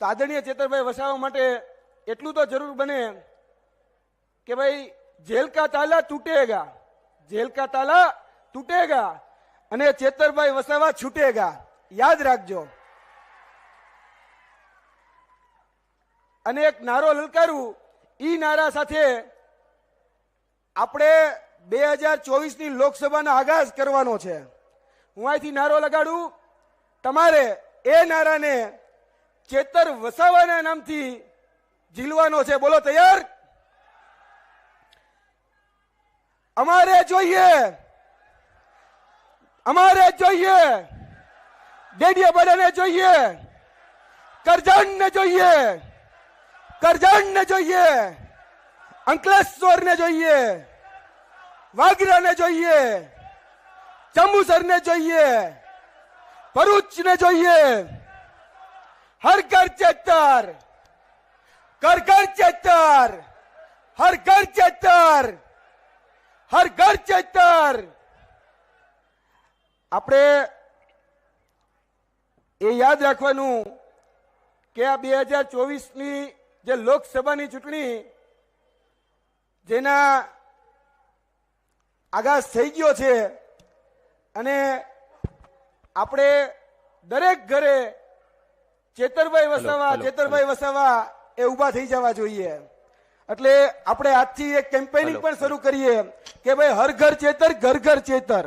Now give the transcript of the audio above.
તો આદરણીય ચેતરભાઈ વસાવા માટે એટલું તો જરૂર બને કે ભાઈ જેલ કા તાલા તૂટેગા, જેલ કા તાલા તૂટેગા અને ચેતરભાઈ વસાવા છૂટેગા, યાદ રાખજો. અને એક નારો લલકારું, ઈ નારા સાથે આપણે 2024ની લોકસભાનો આગાજ કરવાનો છે. હું અહીંથી નારો લગાડું, તમારે એ નારાને ચેતર વસાવાના નામથી ઝીલવાનો છે. બોલો તૈયાર? અમારે જોઈએ, અમારે જોઈએ, ડેડિયા બડાને જોઈએ, કરજણને જોઈએ, કરજણને જોઈએ, અંકલેશ્વરને જોઈએ, વાગરાને જોઈએ, જંબુસરને જોઈએ, ભરૂચને જોઈએ. હર ઘર ચેતર, ઘર ઘર ચેતર, હર ઘર ચેતર, હર ઘર ચેતર. આપણે એ યાદ રાખવાનું કે આ 2024ની જે લોકસભાની ચૂંટણી જેના આગાજ થઈ ગયો છે અને આપણે દરેક ઘરે ચેતરભાઈ વસાવા એ ઉભા થઈ જવા જોઈએ. એટલે આપણે આજથી એક કેમ્પેનિંગ પણ શરૂ કરીએ કે ભાઈ હર ઘર ચેતર, ઘર ઘર ચેતર.